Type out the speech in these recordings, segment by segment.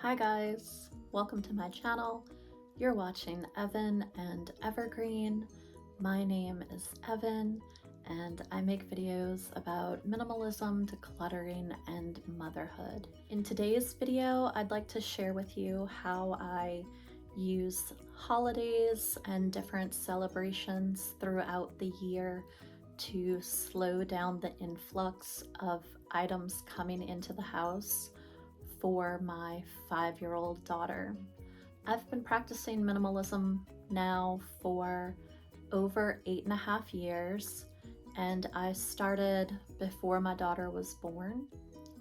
Hi guys, welcome to my channel. You're watching Evan and Evergreen. My name is Evan and I make videos about minimalism, decluttering, and motherhood. In today's video, I'd like to share with you how I use holidays and different celebrations throughout the year to slow down the influx of items coming into the house for my 5-year-old daughter. I've been practicing minimalism now for over 8.5 years, and I started before my daughter was born.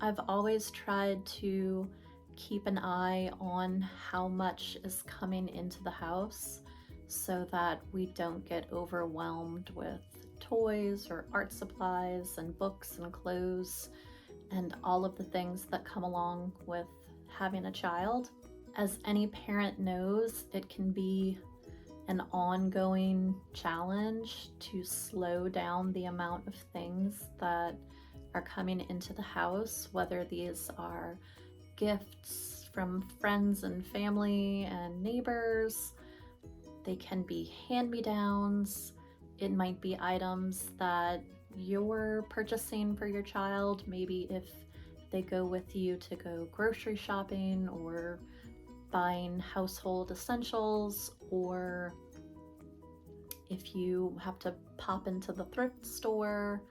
I've always tried to keep an eye on how much is coming into the house so that we don't get overwhelmed with toys or art supplies and books and clothes and all of the things that come along with having a child. As any parent knows, it can be an ongoing challenge to slow down the amount of things that are coming into the house, whether these are gifts from friends and family and neighbors. They can be hand-me-downs. It might be items that you're purchasing for your child, maybe if they go with you to go grocery shopping or buying household essentials, or if you have to pop into the thrift store.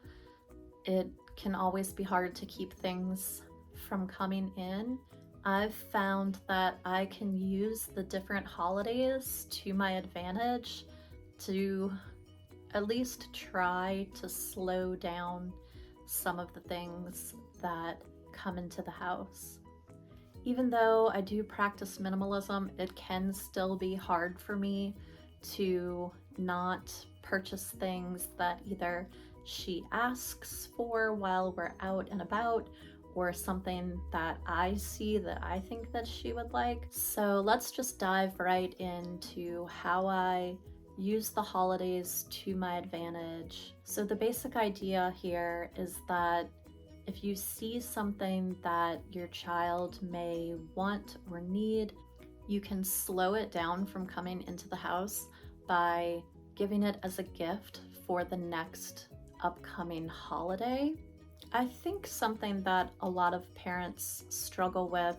It can always be hard to keep things from coming in. I've found that I can use the different holidays to my advantage to at least try to slow down some of the things that come into the house. Even though I do practice minimalism, it can still be hard for me to not purchase things that either she asks for while we're out and about, or something that I see that I think that she would like. So let's just dive right into how I use the holidays to my advantage. So the basic idea here is that if you see something that your child may want or need, you can slow it down from coming into the house by giving it as a gift for the next upcoming holiday. I think something that a lot of parents struggle with,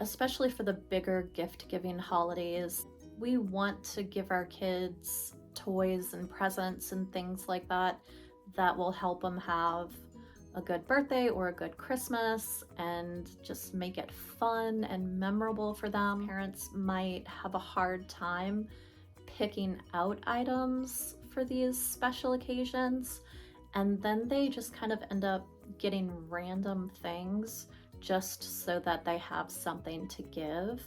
especially for the bigger gift-giving holidays, we want to give our kids toys and presents and things like that that will help them have a good birthday or a good Christmas and just make it fun and memorable for them. Parents might have a hard time picking out items for these special occasions, and then they just kind of end up getting random things just so that they have something to give.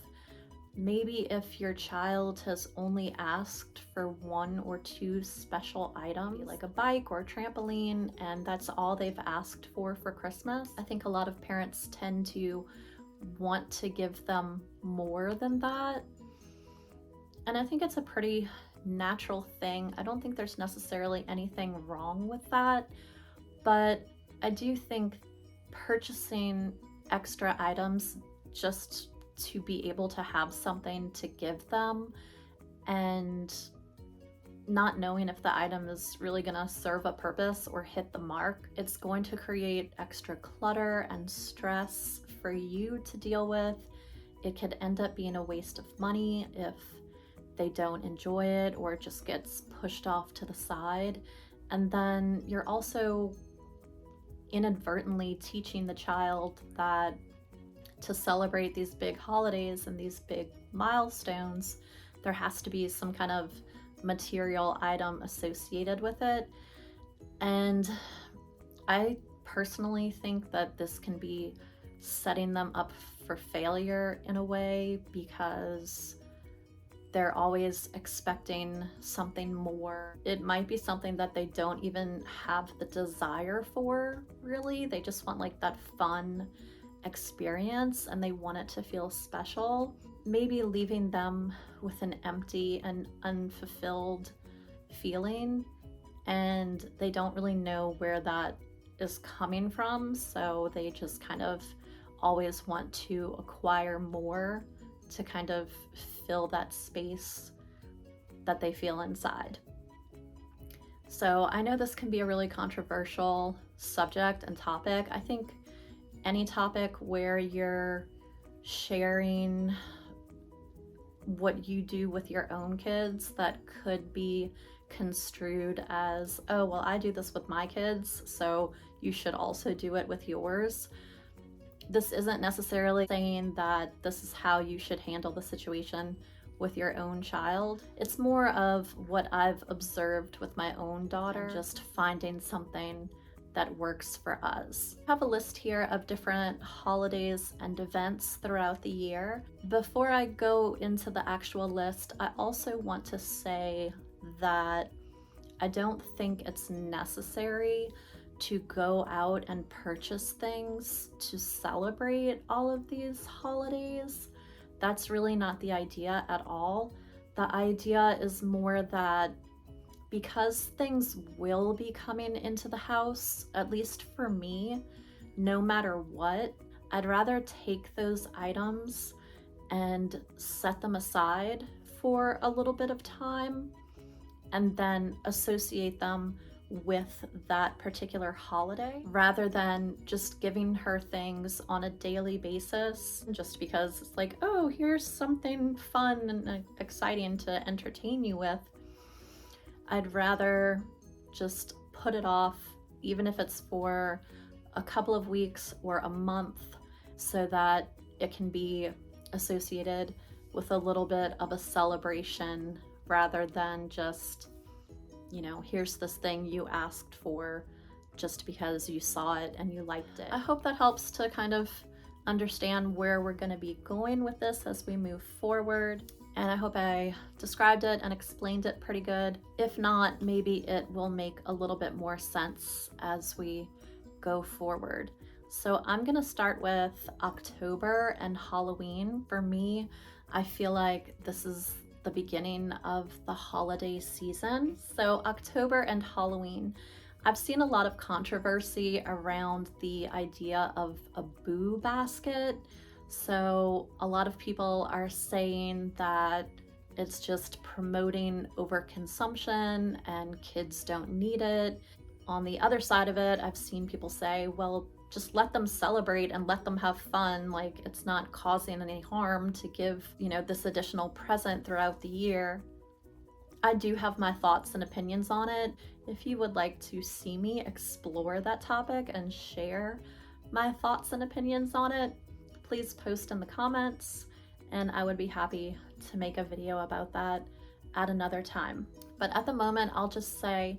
Maybe if your child has only asked for 1 or 2 special items, like a bike or a trampoline, and that's all they've asked for Christmas, I think a lot of parents tend to want to give them more than that. And I think it's a pretty natural thing. I don't think there's necessarily anything wrong with that, but I do think purchasing extra items just to be able to have something to give them and not knowing if the item is really going to serve a purpose or hit the mark, it's going to create extra clutter and stress for you to deal with. It could end up being a waste of money if they don't enjoy it or it just gets pushed off to the side. And then you're also inadvertently teaching the child that to celebrate these big holidays and these big milestones, there has to be some kind of material item associated with it. And I personally think that this can be setting them up for failure in a way, because they're always expecting something more. It might be something that they don't even have the desire for, really. They just want like that fun experience and they want it to feel special. Maybe leaving them with an empty and unfulfilled feeling, and they don't really know where that is coming from, so they just kind of always want to acquire more to kind of fill that space that they feel inside. So I know this can be a really controversial subject and topic. I think any topic where you're sharing what you do with your own kids that could be construed as, oh, well, I do this with my kids, so you should also do it with yours. This isn't necessarily saying that this is how you should handle the situation with your own child. It's more of what I've observed with my own daughter, just finding something that works for us. I have a list here of different holidays and events throughout the year. Before I go into the actual list, I also want to say that I don't think it's necessary to go out and purchase things to celebrate all of these holidays. That's really not the idea at all. The idea is more that because things will be coming into the house, at least for me, no matter what, I'd rather take those items and set them aside for a little bit of time and then associate them with that particular holiday rather than just giving her things on a daily basis just because it's like, oh, here's something fun and exciting to entertain you with. I'd rather just put it off, even if it's for a couple of weeks or a month, so that it can be associated with a little bit of a celebration rather than just, you know, here's this thing you asked for just because you saw it and you liked it. I hope that helps to kind of understand where we're going to be going with this as we move forward. And I hope I described it and explained it pretty good. If not, maybe it will make a little bit more sense as we go forward. So I'm going to start with October and Halloween. For me, I feel like this is the beginning of the holiday season. So October and Halloween, I've seen a lot of controversy around the idea of a boo basket. So a lot of people are saying that it's just promoting overconsumption and kids don't need it. On the other side of it, I've seen people say, well, just let them celebrate and let them have fun. Like, it's not causing any harm to give, you know, this additional present throughout the year. I do have my thoughts and opinions on it. If you would like to see me explore that topic and share my thoughts and opinions on it, please post in the comments and I would be happy to make a video about that at another time. But at the moment, I'll just say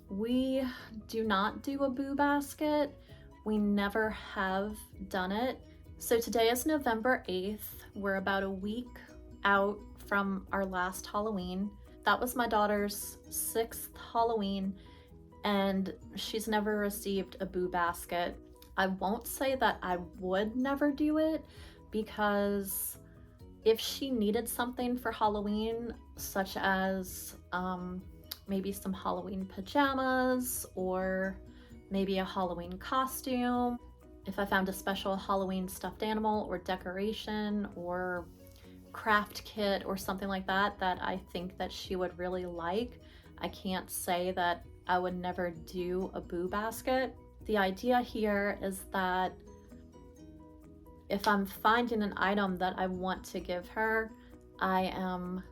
we do not do a boo basket. We never have done it. So today is November 8th. We're about a week out from our last Halloween. That was my daughter's 6th Halloween, and she's never received a boo basket. I won't say that I would never do it, because if she needed something for Halloween, such as maybe some Halloween pajamas or maybe a Halloween costume, if I found a special Halloween stuffed animal or decoration or craft kit or something like that that I think that she would really like, I can't say that I would never do a boo basket. The idea here is that if I'm finding an item that I want to give her, I am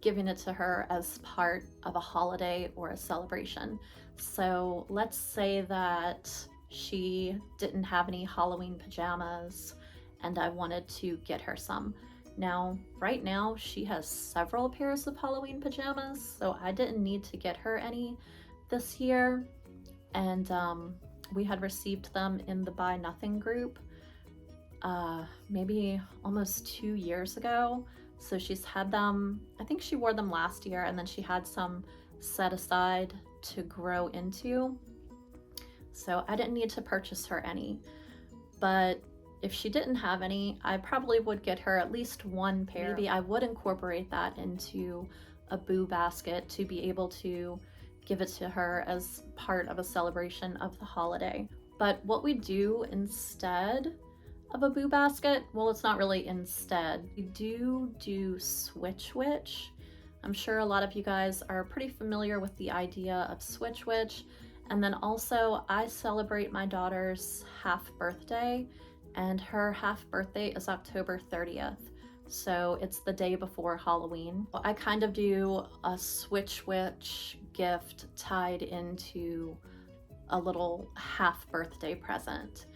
giving it to her as part of a holiday or a celebration. So let's say that she didn't have any Halloween pajamas and I wanted to get her some. Now, right now, she has several pairs of Halloween pajamas, so I didn't need to get her any this year. And we had received them in the Buy Nothing group maybe almost 2 years ago. So she's had them, I think she wore them last year, and then she had some set aside to grow into. So I didn't need to purchase her any. But if she didn't have any, I probably would get her at least one pair. Maybe I would incorporate that into a boo basket to be able to give it to her as part of a celebration of the holiday. But what we do instead, of a boo basket. Well, it's not really instead. We do Switch Witch. I'm sure a lot of you guys are pretty familiar with the idea of Switch Witch. And then also I celebrate my daughter's half birthday, and her half birthday is October 30th. So it's the day before Halloween. I kind of do a Switch Witch gift tied into a little half birthday present.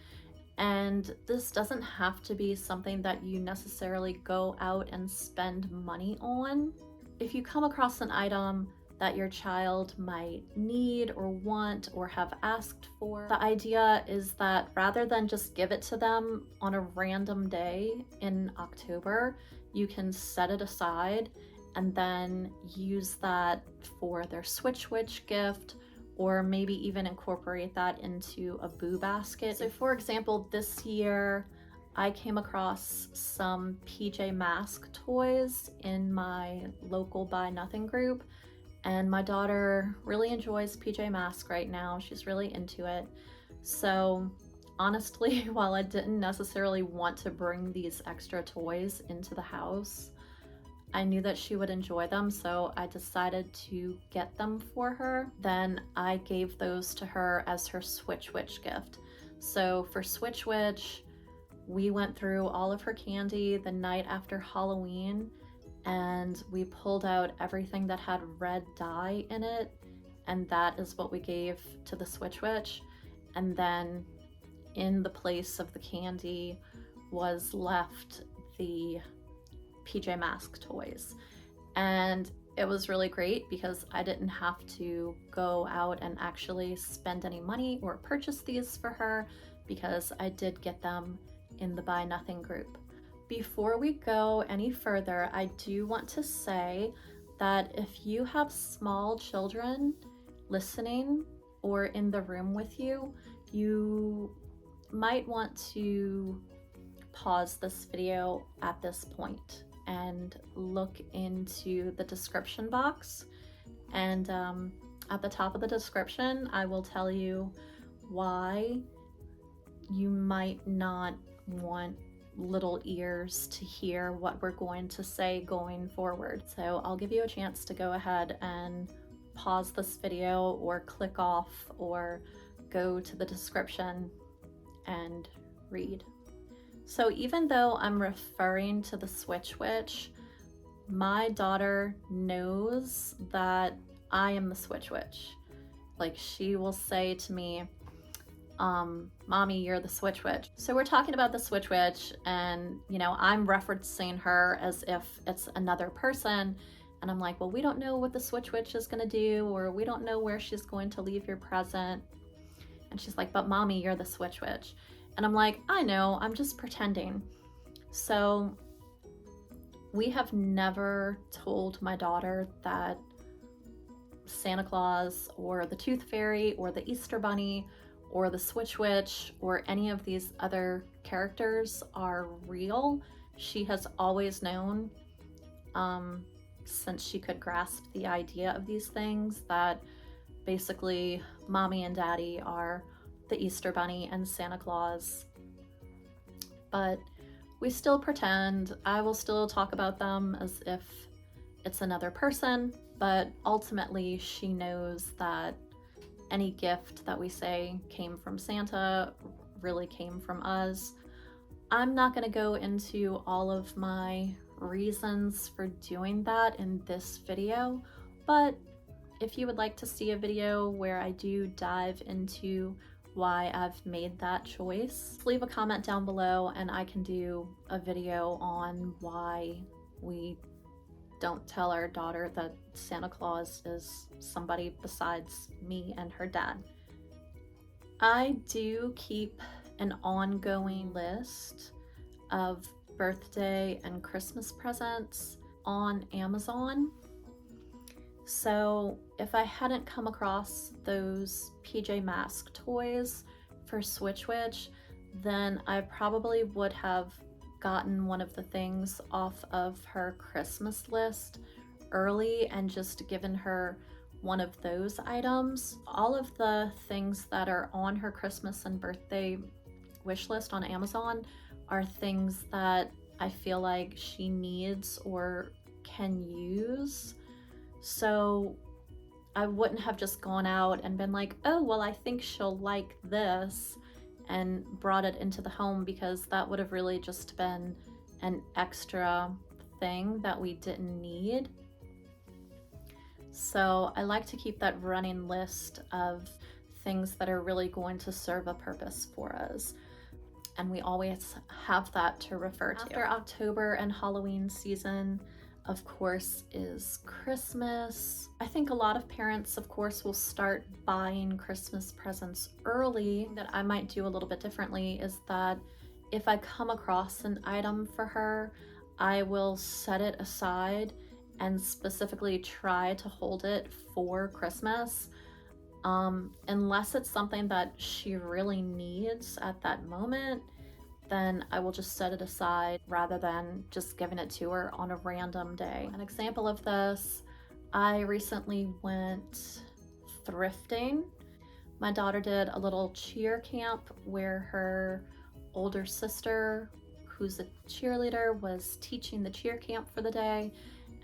And this doesn't have to be something that you necessarily go out and spend money on. If you come across an item that your child might need or want or have asked for, the idea is that rather than just give it to them on a random day in October, you can set it aside and then use that for their Switch Witch gift, or maybe even incorporate that into a boo basket. So for example, this year I came across some PJ Masks toys in my local Buy Nothing group, and my daughter really enjoys PJ Masks right now. She's really into it. So honestly, while I didn't necessarily want to bring these extra toys into the house, I knew that she would enjoy them, so I decided to get them for her. Then I gave those to her as her Switch Witch gift. So for Switch Witch, we went through all of her candy the night after Halloween, and we pulled out everything that had red dye in it, and that is what we gave to the Switch Witch. And then in the place of the candy was left the PJ Masks toys. And it was really great because I didn't have to go out and actually spend any money or purchase these for her, because I did get them in the Buy Nothing group. Before we go any further, I do want to say that if you have small children listening or in the room with you, you might want to pause this video at this point and look into the description box. And at the top of the description, I will tell you why you might not want little ears to hear what we're going to say going forward. So I'll give you a chance to go ahead and pause this video or click off or go to the description and read. So even though I'm referring to the Switch Witch, my daughter knows that I am the Switch Witch. Like, she will say to me, Mommy, you're the Switch Witch. So we're talking about the Switch Witch, and you know, I'm referencing her as if it's another person. And I'm like, well, we don't know what the Switch Witch is gonna do, or we don't know where she's going to leave your present. And she's like, but Mommy, you're the Switch Witch. And I'm like, I know, I'm just pretending. So we have never told my daughter that Santa Claus or the Tooth Fairy or the Easter Bunny or the Switch Witch or any of these other characters are real. She has always known, since she could grasp the idea of these things, that basically Mommy and Daddy are the Easter Bunny and Santa Claus. But we still pretend. I will still talk about them as if it's another person, but ultimately she knows that any gift that we say came from Santa really came from us. I'm not going to go into all of my reasons for doing that in this video, but if you would like to see a video where I do dive into why I've made that choice, leave a comment down below and I can do a video on why we don't tell our daughter that Santa Claus is somebody besides me and her dad. I do keep an ongoing list of birthday and Christmas presents on Amazon. So if I hadn't come across those PJ Masks toys for Switch Witch, then I probably would have gotten one of the things off of her Christmas list early and just given her one of those items. All of the things that are on her Christmas and birthday wish list on Amazon are things that I feel like she needs or can use. So I wouldn't have just gone out and been like, oh, well, I think she'll like this, and brought it into the home, because that would have really just been an extra thing that we didn't need. So I like to keep that running list of things that are really going to serve a purpose for us. And we always have that to refer to. After October and Halloween season, of course, is Christmas. I think a lot of parents, of course, will start buying Christmas presents early. That I might do a little bit differently is that if I come across an item for her, I will set it aside and specifically try to hold it for Christmas. Unless it's something that she really needs at that moment, then I will just set it aside rather than just giving it to her on a random day. An example of this, I recently went thrifting. My daughter did a little cheer camp where her older sister, who's a cheerleader, was teaching the cheer camp for the day,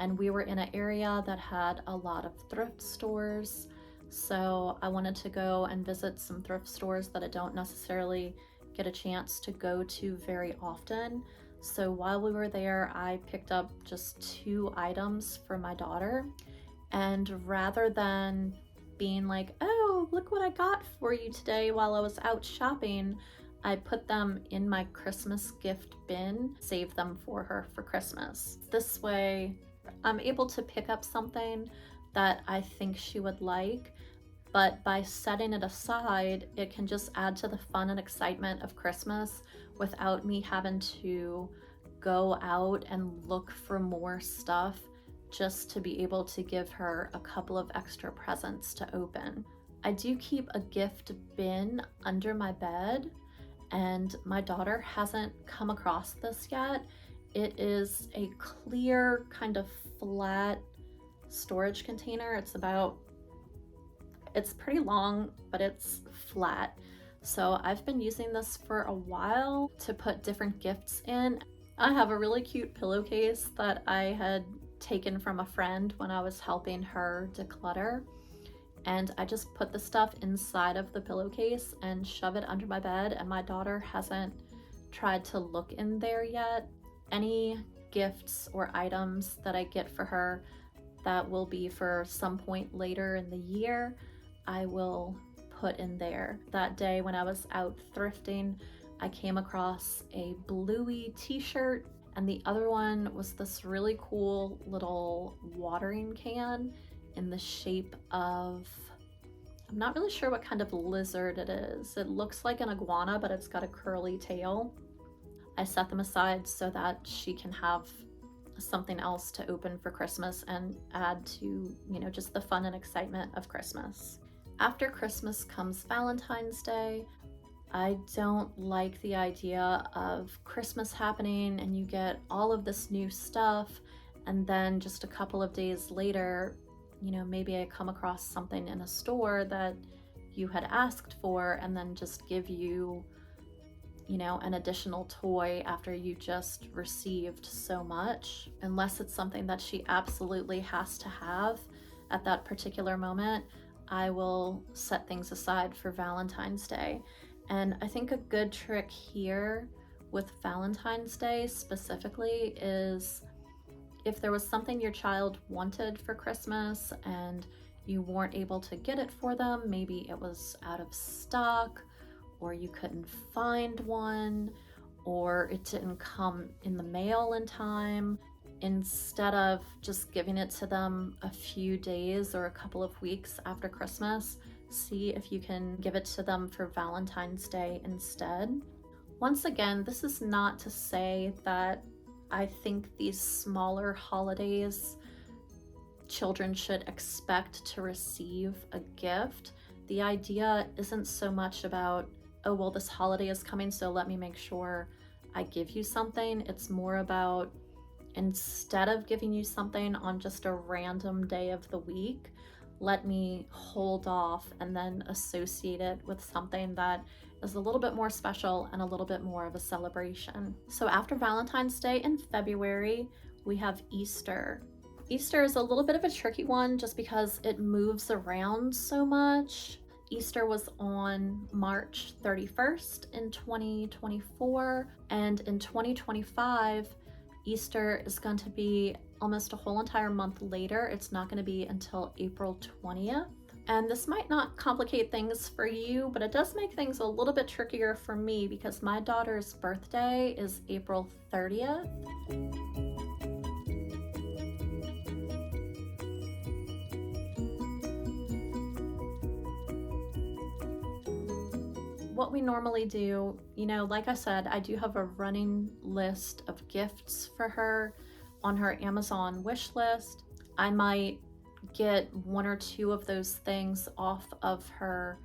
and we were in an area that had a lot of thrift stores. So I wanted to go and visit some thrift stores that I don't necessarily get a chance to go to very often. So while we were there, I picked up just 2 items for my daughter. And rather than being like, oh, look what I got for you today while I was out shopping, I put them in my Christmas gift bin, saved them for her for Christmas. This way, I'm able to pick up something that I think she would like, but by setting it aside, it can just add to the fun and excitement of Christmas without me having to go out and look for more stuff just to be able to give her a couple of extra presents to open. I do keep a gift bin under my bed, and my daughter hasn't come across this yet. It is a clear, kind of flat storage container. It's pretty long, but it's flat. So I've been using this for a while to put different gifts in. I have a really cute pillowcase that I had taken from a friend when I was helping her declutter. And I just put the stuff inside of the pillowcase and shove it under my bed, and my daughter hasn't tried to look in there yet. Any gifts or items that I get for her that will be for some point later in the year, I will put in there. That day when I was out thrifting, I came across a bluey t-shirt, and the other one was this really cool little watering can in the shape of, I'm not really sure what kind of lizard it is. It looks like an iguana, but it's got a curly tail. I set them aside so that she can have something else to open for Christmas and add to, just the fun and excitement of Christmas. After Christmas comes Valentine's Day. I don't like the idea of Christmas happening and you get all of this new stuff, and then just a couple of days later, maybe I come across something in a store that you had asked for, and then just give you, an additional toy after you just received so much. Unless it's something that she absolutely has to have at that particular moment, I will set things aside for Valentine's Day. And I think a good trick here with Valentine's Day specifically is, if there was something your child wanted for Christmas and you weren't able to get it for them, maybe it was out of stock, or you couldn't find one, or it didn't come in the mail in time, instead of just giving it to them a few days or a couple of weeks after Christmas, see if you can give it to them for Valentine's Day instead. Once again, this is not to say that I think these smaller holidays children should expect to receive a gift. The idea isn't so much about, oh, well, this holiday is coming, so let me make sure I give you something. It's more about, instead of giving you something on just a random day of the week, let me hold off and then associate it with something that is a little bit more special and a little bit more of a celebration. So after Valentine's Day in February, we have Easter. Easter is a little bit of a tricky one just because it moves around so much. Easter was on March 31st in 2024, and in 2025, Easter is going to be almost a whole entire month later. It's not going to be until April 20th. And this might not complicate things for you, but it does make things a little bit trickier for me because my daughter's birthday is April 30th. What we normally do, like I said, I do have a running list of gifts for her on her Amazon wish list. I might get one or two of those things off of her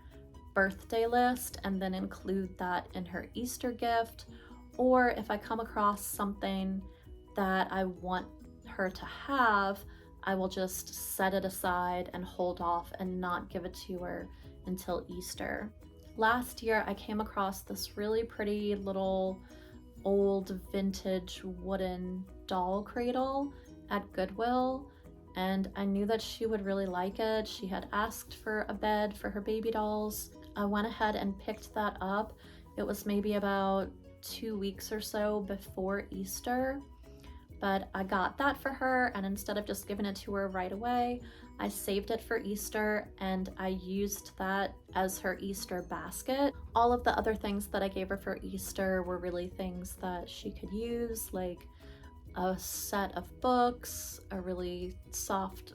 birthday list and then include that in her Easter gift. Or if I come across something that I want her to have, I will just set it aside and hold off and not give it to her until Easter. Last year, I came across this really pretty little old vintage wooden doll cradle at Goodwill, and I knew that she would really like it. She had asked for a bed for her baby dolls. I went ahead and picked that up. It was maybe about 2 weeks or so before Easter, but I got that for her, and instead of just giving it to her right away, I saved it for Easter and I used that as her Easter basket. All of the other things that I gave her for Easter were really things that she could use, like a set of books, a really soft,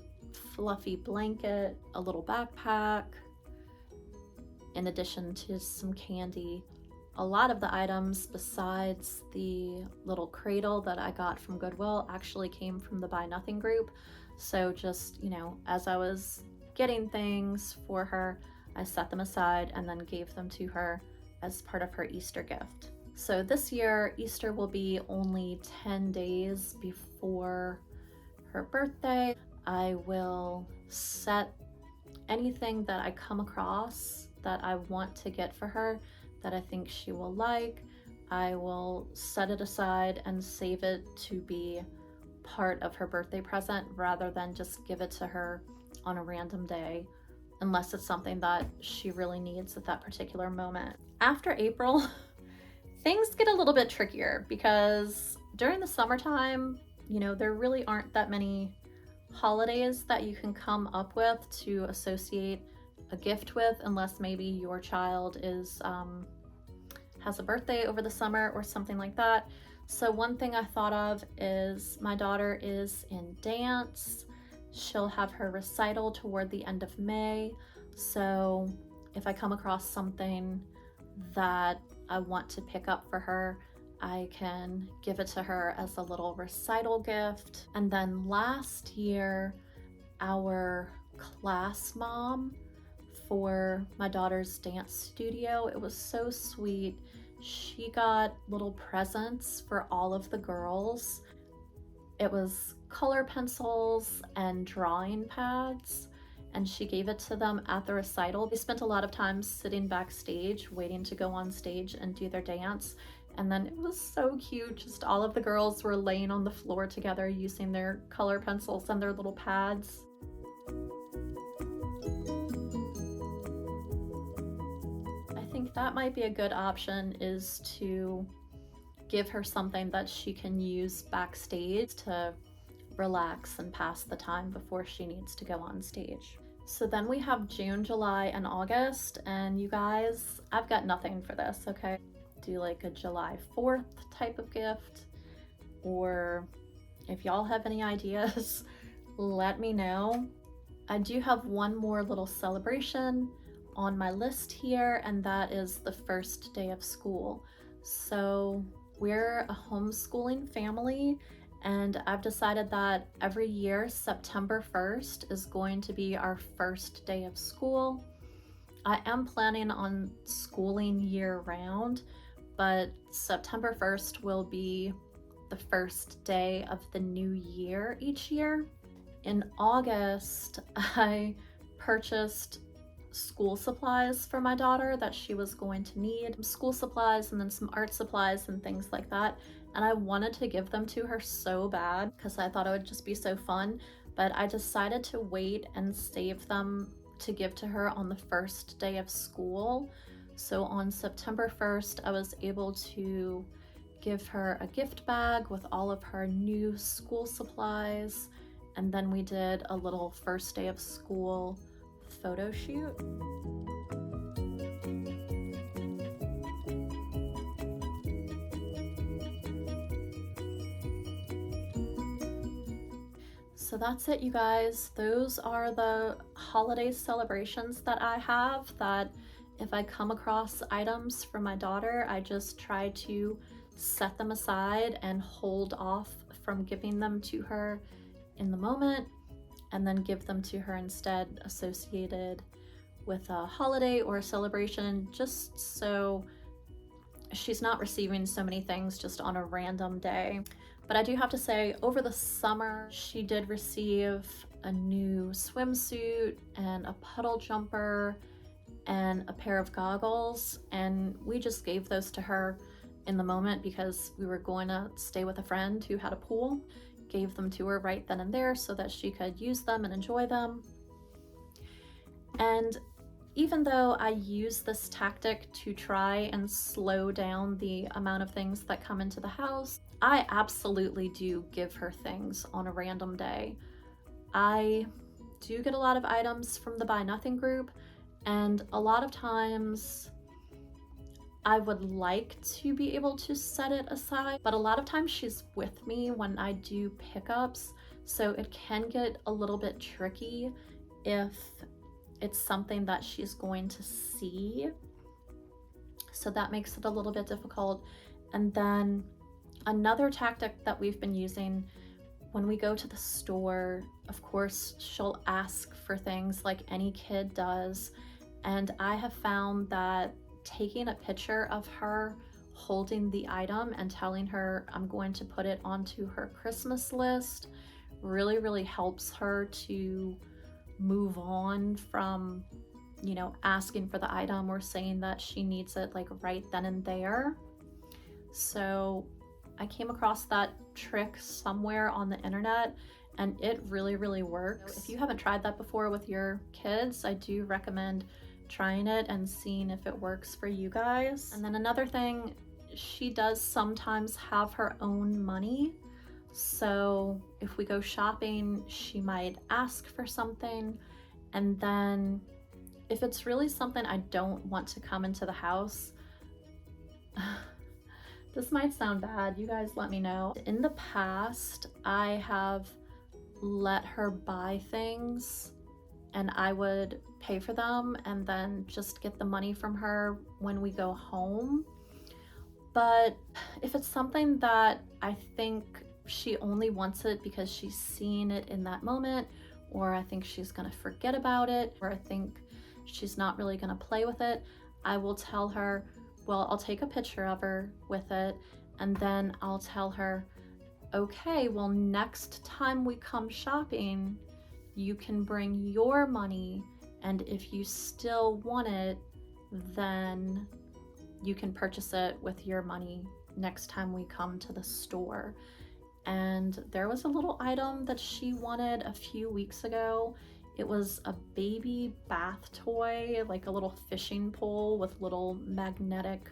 fluffy blanket, a little backpack, in addition to some candy. A lot of the items besides the little cradle that I got from Goodwill actually came from the Buy Nothing group. So just, as I was getting things for her, I set them aside and then gave them to her as part of her Easter gift. So this year, Easter will be only 10 days before her birthday. I will set anything that I come across that I want to get for her that I think she will like. I will set it aside and save it to be part of her birthday present rather than just give it to her on a random day, unless it's something that she really needs at that particular moment. After April, things get a little bit trickier because during the summertime, there really aren't that many holidays that you can come up with to associate a gift with, unless maybe your child has a birthday over the summer or something like that. So one thing I thought of is my daughter is in dance. She'll have her recital toward the end of May. So if I come across something that I want to pick up for her, I can give it to her as a little recital gift. And then last year, our class mom for my daughter's dance studio, it was so sweet. She got little presents for all of the girls. It was color pencils and drawing pads, and she gave it to them at the recital. They spent a lot of time sitting backstage waiting to go on stage and do their dance, and then it was so cute. Just all of the girls were laying on the floor together using their color pencils and their little pads. That might be a good option, is to give her something that she can use backstage to relax and pass the time before she needs to go on stage. So then we have June, July, and August, and you guys, I've got nothing for this, okay? Do like a July 4th type of gift, or if y'all have any ideas, let me know. I do have one more little celebration on my list here, and that is the first day of school. So we're a homeschooling family, and I've decided that every year September 1st is going to be our first day of school. I am planning on schooling year round, but September 1st will be the first day of the new year each year. In August, I purchased school supplies for my daughter that she was going to need, school supplies and then some art supplies and things like that. And I wanted to give them to her so bad because I thought it would just be so fun, but I decided to wait and save them to give to her on the first day of school. So on September 1st, I was able to give her a gift bag with all of her new school supplies, and then we did a little first day of school photo shoot. So that's it, you guys. Those are the holiday celebrations that I have, that if I come across items for my daughter, I just try to set them aside and hold off from giving them to her in the moment, and then give them to her instead associated with a holiday or a celebration, just so she's not receiving so many things just on a random day. But I do have to say, over the summer, she did receive a new swimsuit and a puddle jumper and a pair of goggles, and we just gave those to her in the moment because we were going to stay with a friend who had a pool. Gave them to her right then and there so that she could use them and enjoy them. And even though I use this tactic to try and slow down the amount of things that come into the house, I absolutely do give her things on a random day. I do get a lot of items from the Buy Nothing group, and a lot of times I would like to be able to set it aside, but a lot of times she's with me when I do pickups, so it can get a little bit tricky if it's something that she's going to see. So that makes it a little bit difficult. And then another tactic that we've been using when we go to the store, of course, she'll ask for things like any kid does. And I have found that taking a picture of her holding the item and telling her I'm going to put it onto her Christmas list really, really helps her to move on from, you know, asking for the item or saying that she needs it like right then and there. So I came across that trick somewhere on the internet and it really, really works. If you haven't tried that before with your kids, I do recommend trying it and seeing if it works for you guys. And then another thing, she does sometimes have her own money. So if we go shopping, she might ask for something. And then if it's really something I don't want to come into the house, this might sound bad, you guys let me know. In the past, I have let her buy things and I would pay for them and then just get the money from her when we go home. But if it's something that I think she only wants it because she's seen it in that moment, or I think she's gonna forget about it, or I think she's not really gonna play with it, I will tell her, well, I'll take a picture of her with it, and then I'll tell her, okay, well, next time we come shopping, you can bring your money, and if you still want it, then you can purchase it with your money next time we come to the store. And there was a little item that she wanted a few weeks ago. It was a baby bath toy, like a little fishing pole with little magnetic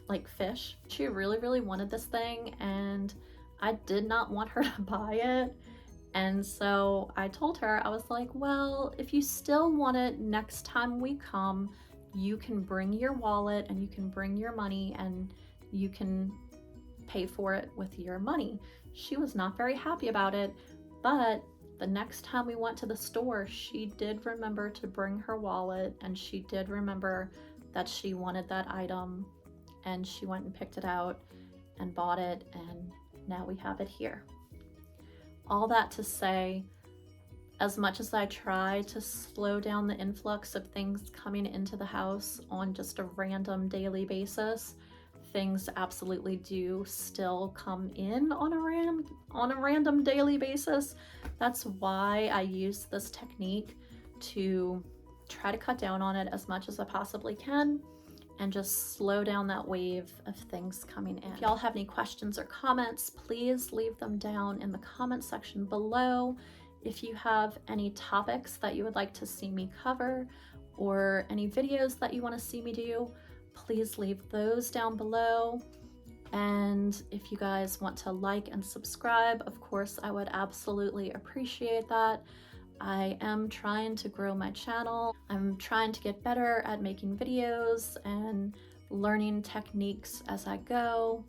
like fish. She really, really wanted this thing and I did not want her to buy it. And so I told her, I was like, well, if you still want it next time we come, you can bring your wallet and you can bring your money and you can pay for it with your money. She was not very happy about it, but the next time we went to the store, she did remember to bring her wallet and she did remember that she wanted that item and she went and picked it out and bought it, and now we have it here. All that to say, as much as I try to slow down the influx of things coming into the house on just a random daily basis, things absolutely do still come in on a random daily basis. That's why I use this technique to try to cut down on it as much as I possibly can and just slow down that wave of things coming in. If y'all have any questions or comments, please leave them down in the comment section below. If you have any topics that you would like to see me cover or any videos that you want to see me do, please leave those down below. And if you guys want to like and subscribe, of course, I would absolutely appreciate that. I am trying to grow my channel. I'm trying to get better at making videos and learning techniques as I go.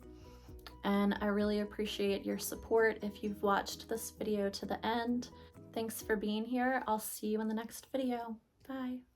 And I really appreciate your support if you've watched this video to the end. Thanks for being here. I'll see you in the next video. Bye.